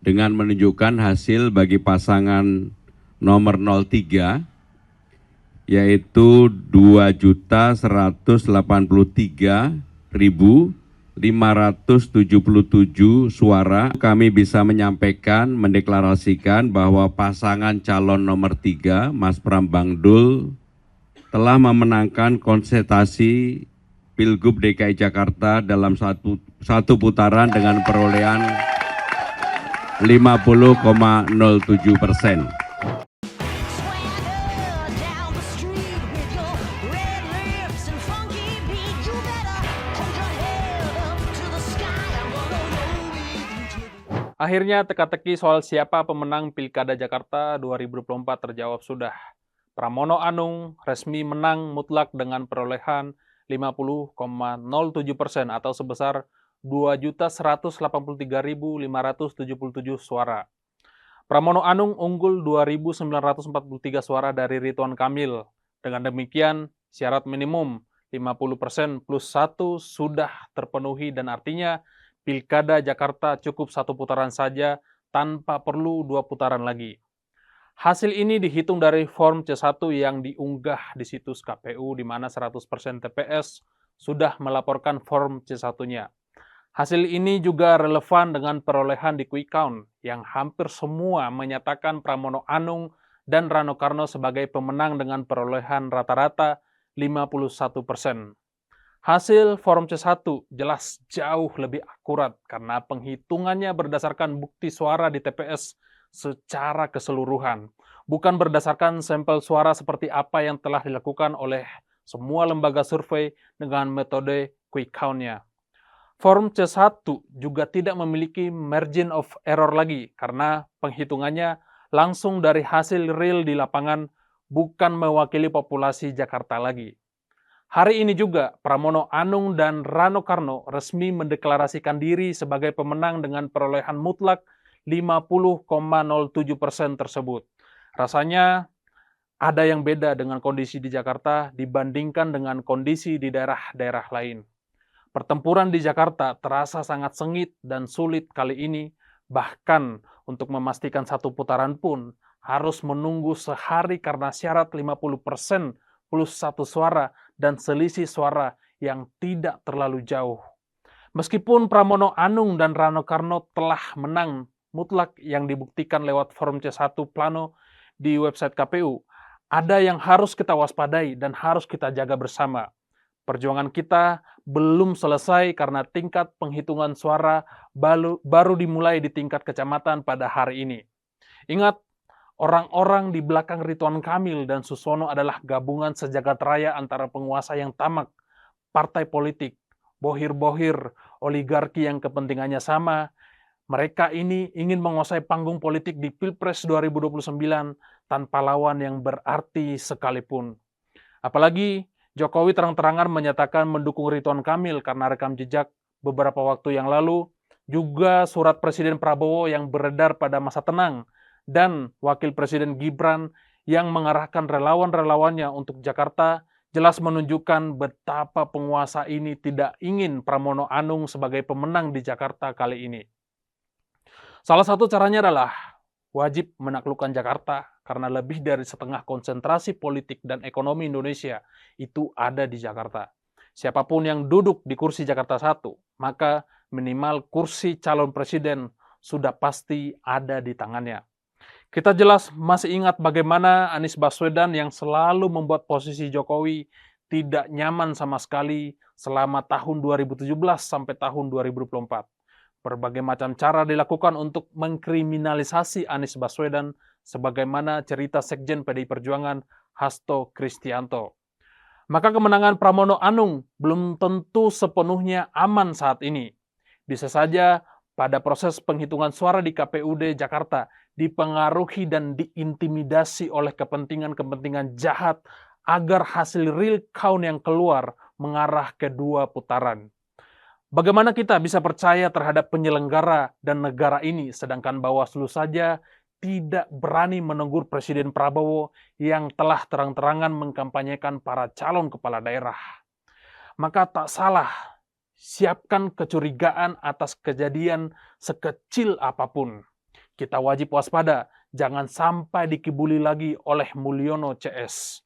dengan menunjukkan hasil bagi pasangan nomor 03 yaitu 2.183.577 suara. Kami bisa menyampaikan, mendeklarasikan bahwa pasangan calon nomor 3, Mas Prambang Dul, telah memenangkan konsentrasi Pilgub DKI Jakarta dalam satu putaran dengan perolehan 50,07%. Akhirnya teka-teki soal siapa pemenang Pilkada Jakarta 2024 terjawab sudah. Pramono Anung resmi menang mutlak dengan perolehan 50,07% atau sebesar 2.183.577 suara. Pramono Anung unggul 2.943 suara dari Ridwan Kamil. Dengan demikian, syarat minimum 50% plus 1 sudah terpenuhi dan artinya Pilkada Jakarta cukup satu putaran saja tanpa perlu 2 putaran lagi. Hasil ini dihitung dari form C1 yang diunggah di situs KPU di mana 100% TPS sudah melaporkan form C1-nya. Hasil ini juga relevan dengan perolehan di quick count yang hampir semua menyatakan Pramono Anung dan Rano Karno sebagai pemenang dengan perolehan rata-rata 51%. Hasil form C1 jelas jauh lebih akurat karena penghitungannya berdasarkan bukti suara di TPS secara keseluruhan, bukan berdasarkan sampel suara seperti apa yang telah dilakukan oleh semua lembaga survei dengan metode quick count-nya. Form C1 juga tidak memiliki margin of error lagi karena penghitungannya langsung dari hasil real di lapangan, bukan mewakili populasi Jakarta lagi. Hari ini juga, Pramono Anung dan Rano Karno resmi mendeklarasikan diri sebagai pemenang dengan perolehan mutlak 50,07% tersebut. Rasanya ada yang beda dengan kondisi di Jakarta dibandingkan dengan kondisi di daerah-daerah lain. Pertempuran di Jakarta terasa sangat sengit dan sulit kali ini, bahkan untuk memastikan satu putaran pun harus menunggu sehari karena syarat 50% plus 1 suara dan selisih suara yang tidak terlalu jauh. Meskipun Pramono Anung dan Rano Karno telah menang mutlak yang dibuktikan lewat form C1 plano di website KPU, ada yang harus kita waspadai dan harus kita jaga bersama. Perjuangan kita belum selesai karena tingkat penghitungan suara baru dimulai di tingkat kecamatan pada hari ini. Ingat, orang-orang di belakang Ridwan Kamil dan Susono adalah gabungan sejagat raya antara penguasa yang tamak, partai politik, bohir-bohir, oligarki yang kepentingannya sama. Mereka ini ingin menguasai panggung politik di Pilpres 2029 tanpa lawan yang berarti sekalipun. Apalagi Jokowi terang-terangan menyatakan mendukung Ridwan Kamil karena rekam jejak beberapa waktu yang lalu, juga surat Presiden Prabowo yang beredar pada masa tenang, dan Wakil Presiden Gibran yang mengarahkan relawan-relawannya untuk Jakarta jelas menunjukkan betapa penguasa ini tidak ingin Pramono Anung sebagai pemenang di Jakarta kali ini. Salah satu caranya adalah wajib menaklukkan Jakarta karena lebih dari setengah konsentrasi politik dan ekonomi Indonesia itu ada di Jakarta. Siapapun yang duduk di kursi Jakarta 1, maka minimal kursi calon presiden sudah pasti ada di tangannya. Kita jelas masih ingat bagaimana Anies Baswedan yang selalu membuat posisi Jokowi tidak nyaman sama sekali selama tahun 2017 sampai tahun 2024. Berbagai macam cara dilakukan untuk mengkriminalisasi Anies Baswedan sebagaimana cerita Sekjen PDI Perjuangan Hasto Kristianto. Maka kemenangan Pramono Anung belum tentu sepenuhnya aman saat ini. Bisa saja pada proses penghitungan suara di KPUD Jakarta dipengaruhi dan diintimidasi oleh kepentingan-kepentingan jahat agar hasil real count yang keluar mengarah ke 2 putaran. Bagaimana kita bisa percaya terhadap penyelenggara dan negara ini sedangkan Bawaslu saja tidak berani menegur Presiden Prabowo yang telah terang-terangan mengkampanyekan para calon kepala daerah? Maka tak salah siapkan kecurigaan atas kejadian sekecil apapun. Kita wajib waspada, jangan sampai dikibuli lagi oleh Mulyono CS.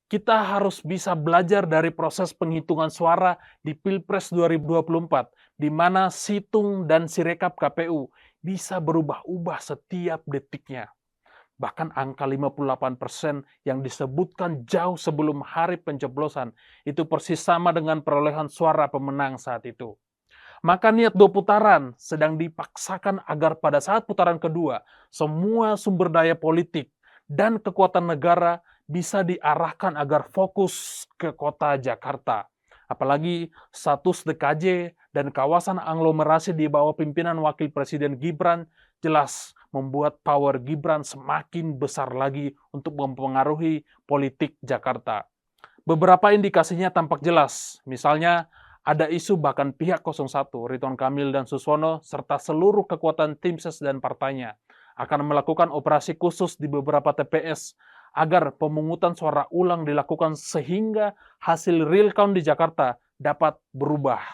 Kita harus bisa belajar dari proses penghitungan suara di Pilpres 2024, di mana situng dan sirekap KPU bisa berubah-ubah setiap detiknya. Bahkan angka 58% yang disebutkan jauh sebelum hari pencoblosan itu persis sama dengan perolehan suara pemenang saat itu. Maka niat 2 putaran sedang dipaksakan agar pada saat putaran kedua, semua sumber daya politik dan kekuatan negara bisa diarahkan agar fokus ke kota Jakarta. Apalagi status DKJ dan kawasan aglomerasi di bawah pimpinan Wakil Presiden Gibran jelas membuat power Gibran semakin besar lagi untuk mempengaruhi politik Jakarta. Beberapa indikasinya tampak jelas, misalnya ada isu bahkan pihak 01, Ridwan Kamil dan Suswono, serta seluruh kekuatan tim ses dan partainya akan melakukan operasi khusus di beberapa TPS agar pemungutan suara ulang dilakukan sehingga hasil real count di Jakarta dapat berubah.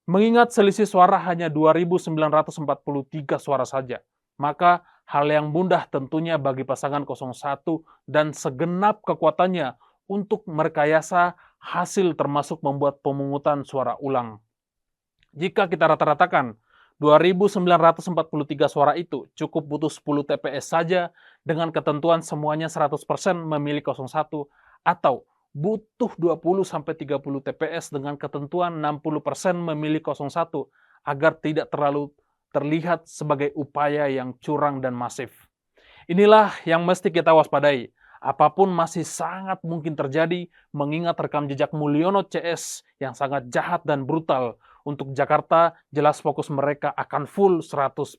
Mengingat selisih suara hanya 2.943 suara saja, maka hal yang mudah tentunya bagi pasangan 01 dan segenap kekuatannya untuk merekayasa hasil termasuk membuat pemungutan suara ulang. Jika kita rata-ratakan 2.943 suara itu cukup butuh 10 TPS saja dengan ketentuan semuanya 100% memilih 01 atau butuh 20-30 TPS dengan ketentuan 60% memilih 01 agar tidak terlalu terlihat sebagai upaya yang curang dan masif. Inilah yang mesti kita waspadai. Apapun masih sangat mungkin terjadi mengingat rekam jejak Mulyono CS yang sangat jahat dan brutal. Untuk Jakarta, jelas fokus mereka akan full 100%.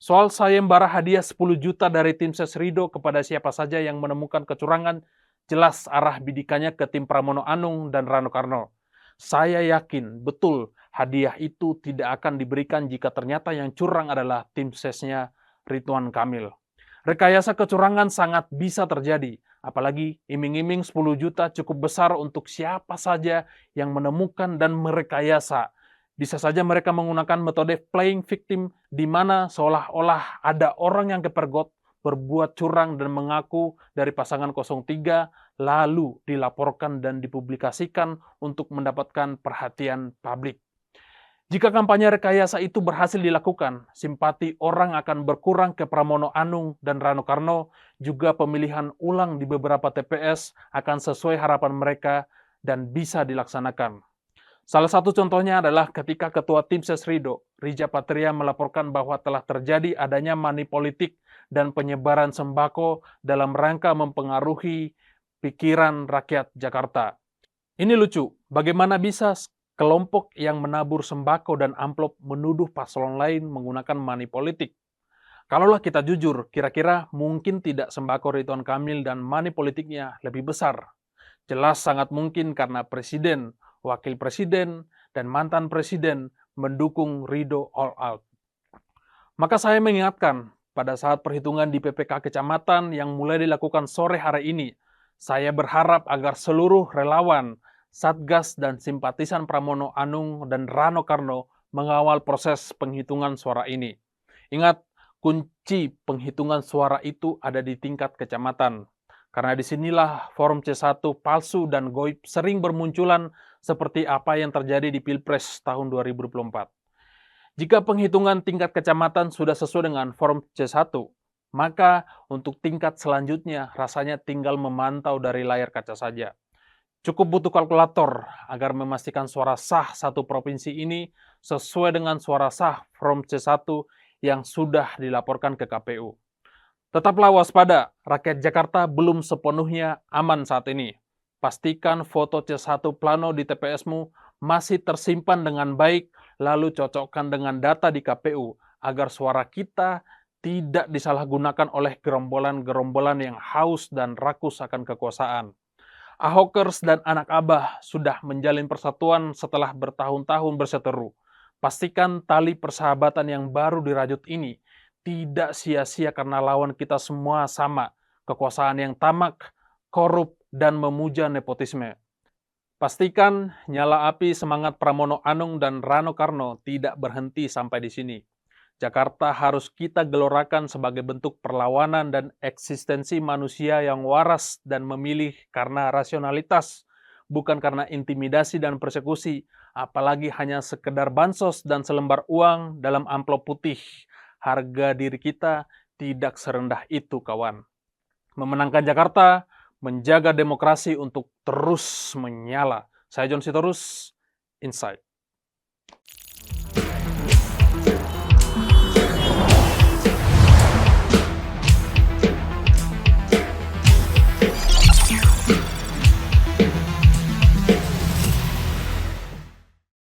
Soal sayembara hadiah 10 juta dari tim ses Rido kepada siapa saja yang menemukan kecurangan, jelas arah bidikannya ke tim Pramono Anung dan Rano Karno. Saya yakin betul hadiah itu tidak akan diberikan jika ternyata yang curang adalah tim sesnya Ridwan Kamil. Rekayasa kecurangan sangat bisa terjadi, apalagi iming-iming 10 juta cukup besar untuk siapa saja yang menemukan dan merekayasa. Bisa saja mereka menggunakan metode playing victim di mana seolah-olah ada orang yang kepergok berbuat curang dan mengaku dari pasangan 03 lalu dilaporkan dan dipublikasikan untuk mendapatkan perhatian publik. Jika kampanye rekayasa itu berhasil dilakukan, simpati orang akan berkurang ke Pramono Anung dan Rano Karno, juga pemilihan ulang di beberapa TPS akan sesuai harapan mereka dan bisa dilaksanakan. Salah satu contohnya adalah ketika Ketua Tim Ses Rido, Rija Patria melaporkan bahwa telah terjadi adanya money politik dan penyebaran sembako dalam rangka mempengaruhi pikiran rakyat Jakarta. Ini lucu, bagaimana bisa kelompok yang menabur sembako dan amplop menuduh paslon lain menggunakan money politik. Kalaulah kita jujur, kira-kira mungkin tidak sembako Ridwan Kamil dan money politiknya lebih besar. Jelas sangat mungkin karena presiden, wakil presiden, dan mantan presiden mendukung Rido all out. Maka saya mengingatkan, pada saat perhitungan di PPK Kecamatan yang mulai dilakukan sore hari ini, saya berharap agar seluruh relawan, Satgas dan simpatisan Pramono Anung dan Rano Karno mengawal proses penghitungan suara ini. Ingat, kunci penghitungan suara itu ada di tingkat kecamatan. Karena disinilah forum C1 palsu dan goib sering bermunculan seperti apa yang terjadi di Pilpres tahun 2024. Jika penghitungan tingkat kecamatan sudah sesuai dengan forum C1, maka untuk tingkat selanjutnya rasanya tinggal memantau dari layar kaca saja. Cukup butuh kalkulator agar memastikan suara sah satu provinsi ini sesuai dengan suara sah forum C1 yang sudah dilaporkan ke KPU. Tetaplah waspada, rakyat Jakarta belum sepenuhnya aman saat ini. Pastikan foto C1 plano di TPS-mu masih tersimpan dengan baik, lalu cocokkan dengan data di KPU agar suara kita tidak disalahgunakan oleh gerombolan-gerombolan yang haus dan rakus akan kekuasaan. Ahokers dan anak abah sudah menjalin persatuan setelah bertahun-tahun berseteru. Pastikan tali persahabatan yang baru dirajut ini tidak sia-sia karena lawan kita semua sama, kekuasaan yang tamak, korup, dan memuja nepotisme. Pastikan nyala api semangat Pramono Anung dan Rano Karno tidak berhenti sampai di sini. Jakarta harus kita gelorakan sebagai bentuk perlawanan dan eksistensi manusia yang waras dan memilih karena rasionalitas, bukan karena intimidasi dan persekusi, apalagi hanya sekedar bansos dan selembar uang dalam amplop putih. Harga diri kita tidak serendah itu, kawan. Memenangkan Jakarta, menjaga demokrasi untuk terus menyala. Saya John Sitorus, Insight.